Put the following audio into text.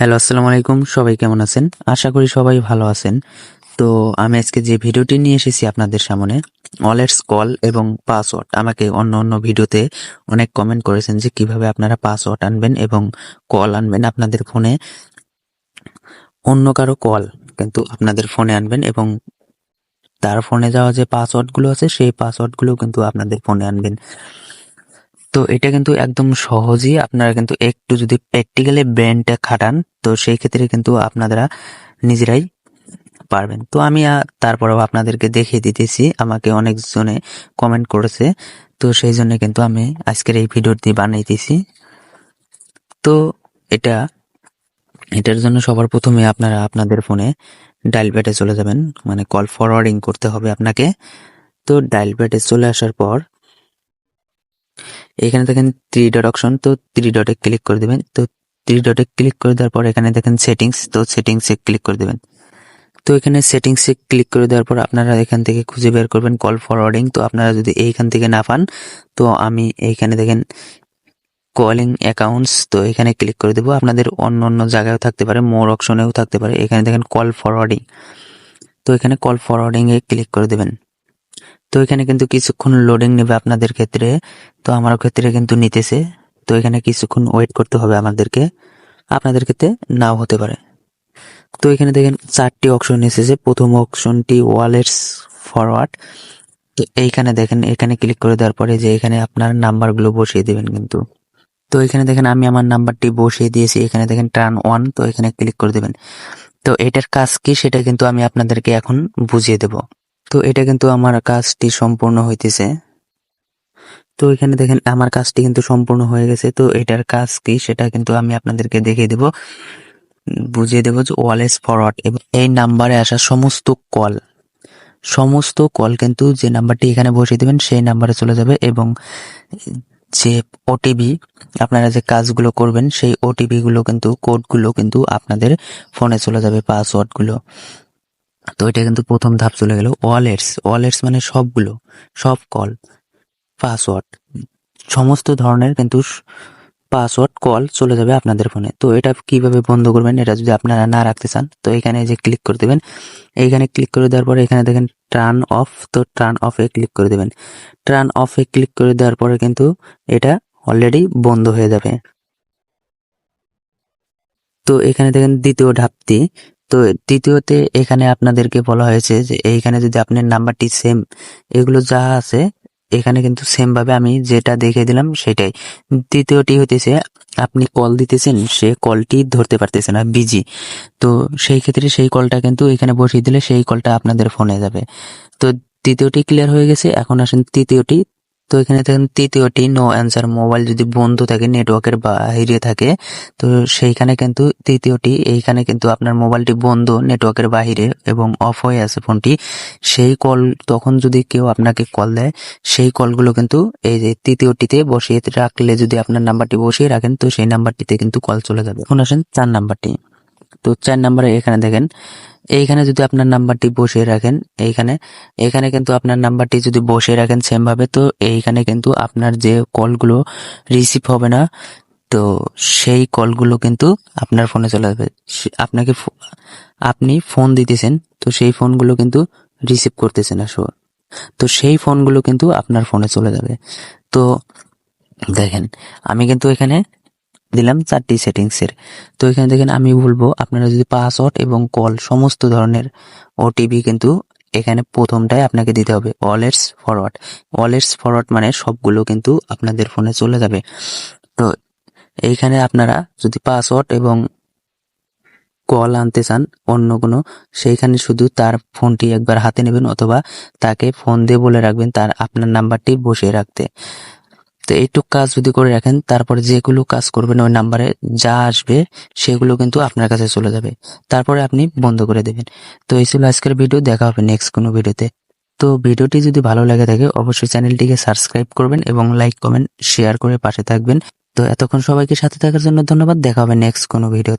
Hello, আসসালামু আলাইকুম। সবাই কেমন আছেন? আশা করি সবাই ভালো আছেন। তো আমি আজকে যে ভিডিওটি নিয়ে এসেছি আপনাদের সামনে, ওয়ালেটস কল এবং পাসওয়ার্ড। আমাকে অন্য ভিডিওতে অনেক কমেন্ট করেছেন যে কিভাবে আপনারা পাসওয়ার্ড আনবেন এবং কল আনবেন আপনাদের ফোনে। অন্য কারো কল কিন্তু আপনাদের ফোনে আনবেন এবং তার ফোনে যাওয়া যে পাসওয়ার্ডগুলো আছে সেই পাসওয়ার্ডগুলো কিন্তু আপনাদের ফোনে আনবেন। তো এটা কিন্তু একদম সহজই, আপনারা কিন্তু একটু যদি প্র্যাকটিক্যালি ব্রেনটা খাটান তো সেই ক্ষেত্রে কিন্তু আপনারা নিজেরাই পারবেন। তো আমি তারপরেও আপনাদেরকে দেখিয়ে দিতেছি, আমাকে অনেকজনে কমেন্ট করেছে, তো সেই জন্য কিন্তু আমি আজকের এই ভিডিওটি বানাইতেছি। তো এটার জন্য সবার প্রথমে আপনারা আপনাদের ফোনে ডায়াল প্যাডে চলে যাবেন, মানে কল ফরওয়ার্ডিং করতে হবে আপনাকে। তো ডায়াল প্যাডে চলে আসার পর এখানে দেখেন 3 ডট অপশন, তো 3 ডটে ক্লিক করে দেবেন। তো 3 ডটে ক্লিক করে দেওয়ার পর এখানে দেখেন সেটিংস, তো সেটিংসে ক্লিক করে দেবেন। তো এখানে সেটিংসে ক্লিক করে দেওয়ার পর আপনারা এখান থেকে খুঁজে বের করবেন কল ফরওয়ার্ডিং। তো আপনারা যদি এইখান থেকে না পান তো আমি এইখানে দেখেন কলিং অ্যাকাউন্টস, তো এখানে ক্লিক করে দেবো। আপনাদের অন্য জায়গায়ও থাকতে পারে, মোর অপশনেও থাকতে পারে। এখানে দেখেন কল ফরওয়ার্ডিং, তো এখানে কল ফরওয়ার্ডিং এ ক্লিক করে দেবেন। তো এখানে কিন্তু কিছুক্ষণ লোডিং নেবে আপনাদের ক্ষেত্রে, তো আমার ক্ষেত্রে কিন্তু নিতেছে। তো এখানে কিছুক্ষণ ওয়েট করতে হবে আমাদেরকে, আপনাদের ক্ষেত্রে নাও হতে পারে। তো এখানে দেখেন 4টি অপশন এসেছে। প্রথম অপশনটি ওয়ালেটস ফরওয়ার্ড, তো এইখানে দেখেন, এখানে ক্লিক করে দেওয়ার পরে যে এখানে আপনার নাম্বারগুলো বসিয়ে দেবেন কিন্তু। তো এখানে দেখেন আমি আমার নাম্বারটি বসিয়ে দিয়েছি। এখানে দেখেন টার্ন অন, তো এখানে ক্লিক করে দেবেন। তো এটার কাজ কি সেটা কিন্তু আমি আপনাদেরকে এখন বুঝিয়ে দেব। তো এটা কিন্তু আমার কাজটি সম্পূর্ণ হইতেছে। তো এখানে দেখেন আমার কাজটি কিন্তু সম্পূর্ণ হয়ে গেছে। তো এটার কাজ কি সেটা কিন্তু আমি আপনাদেরকে দেখিয়ে দেব, বুঝিয়ে দেব যে ওয়ালেটস ফরওয়ার্ড এবং এই নাম্বারে আসা সমস্ত কল কিন্তু যে নাম্বারটি এখানে বসিয়ে দেবেন সেই নাম্বারে চলে যাবে এবং যে ওটিপি, আপনারা যে কাজগুলো করবেন সেই ওটিপি গুলো কিন্তু, কোডগুলো কিন্তু আপনাদের ফোনে চলে যাবে, পাসওয়ার্ডগুলো। তো এটা কিন্তু প্রথম ধাপ চলে গেল। ওয়ালেটস মানে সব কল, পাসওয়ার্ড, সমস্ত ধরনের কিন্তু পাসওয়ার্ড কল চলে যাবে আপনাদের ফোনে। তো এটা কিভাবে বন্ধ করবেন, এটা যদি আপনারা না রাখতে চান তো এখানে যে ক্লিক করে দেবেন। এইখানে ক্লিক করে দেওয়ার পরে এখানে দেখেন টার্ন অফ, তো টার্ন অফে ক্লিক করে দেবেন। টার্ন অফে ক্লিক করে দেওয়ার পরে কিন্তু এটা অলরেডি বন্ধ হয়ে যাবে। তো এখানে দেখেন দ্বিতীয় ধাপটি, তো দ্বিতীয়তে এখানে আপনাদেরকে বলা হয়েছে যে এইখানে যদি আপনার নাম্বারটি সেম, এগুলো যা আছে এখানে কিন্তু সেম ভাবে আমি যেটা দেখে দিলাম সেটাই। দ্বিতীয়টি হইতেছে আপনি কল দিতেছেন, সে কলটি ধরতে পারতেছে না, বিজি। তো সেই ক্ষেত্রে সেই কলটা কিন্তু এখানে বসিয়ে দিলে সেই কলটা আপনাদের ফোনে যাবে। তো দ্বিতীয়টি ক্লিয়ার হয়ে গেছে, এখন আসেন তৃতীয়টি। তো এখানে দেখেন তৃতীয়টি নো অ্যান্সার, মোবাইল যদি বন্ধ থাকে, নেটওয়ার্কের বাইরে থাকে, তো সেইখানে কিন্তু তৃতীয়টি, এইখানে কিন্তু আপনার মোবাইলটি বন্ধ, নেটওয়ার্কের বাইরে এবং অফ হয়ে আছে ফোনটি, সেই কল, তখন যদি কেউ আপনাকে কল দেয় সেই কলগুলো কিন্তু এই যে তৃতীয়টিতে বসিয়ে রাখলে, যদি আপনার নাম্বারটি বসিয়ে রাখেন তো সেই নাম্বারটিতে কিন্তু কল চলে যাবে। এখন আসেন 4 নাম্বারটি। তো 4 নাম্বারে এখানে দেখেন, এইখানে যদি আপনার নাম্বারটি বসিয়ে রাখেন, এখানে কিন্তু আপনার নাম্বারটি যদি বসিয়ে রাখেন সেম ভাবে, তো এইখানে কিন্তু আপনার যে কলগুলো রিসিভ হবে না, তো সেই কলগুলো কিন্তু আপনার ফোনে চলে যাবে। আপনি ফোন দিতেছেন, তো সেই ফোনগুলো কিন্তু রিসিভ করতেছে না, তো সেই ফোনগুলো কিন্তু আপনার ফোনে চলে যাবে। তো দেখেন আমি কিন্তু এখানে দিলাম 4টি সেটিংসের। তো এখানে দেখেন আমি বলবো আপনারা যদি পাসওয়ার্ড এবং কল সমস্ত ধরনের ওটিপি কিন্তু এখানে প্রথমটাই আপনাকে দিতে হবে, ওয়ালেটস ফরওয়ার্ড মানে সবগুলো কিন্তু আপনাদের ফোনে চলে যাবে। তো এইখানে আপনারা যদি পাসওয়ার্ড এবং কল আনতে চান অন্য কোনো, সেইখানে শুধু তার ফোনটি একবার হাতে নেবেন অথবা তাকে ফোন দিয়ে বলে রাখবেন তার আপনার নাম্বারটি বসিয়ে রাখতে। তো এইটুক কাজ যদি করে রাখেন, তারপরে যেগুলো কাজ করবেন ওই নাম্বারে যা আসবে সেগুলো কিন্তু আপনার কাছে চলে যাবে, তারপরে আপনি বন্ধ করে দেবেন। তো এই ছিল আজকের ভিডিও, দেখা হবে নেক্সট কোনো ভিডিওতে। তো ভিডিওটি যদি ভালো লাগে থাকে অবশ্যই চ্যানেলটিকে সাবস্ক্রাইব করবেন এবং লাইক কমেন্ট শেয়ার করে পাশে থাকবেন। তো এতক্ষণ সবাইকে সাথে থাকার জন্য ধন্যবাদ, দেখা হবে নেক্সট কোনো ভিডিও।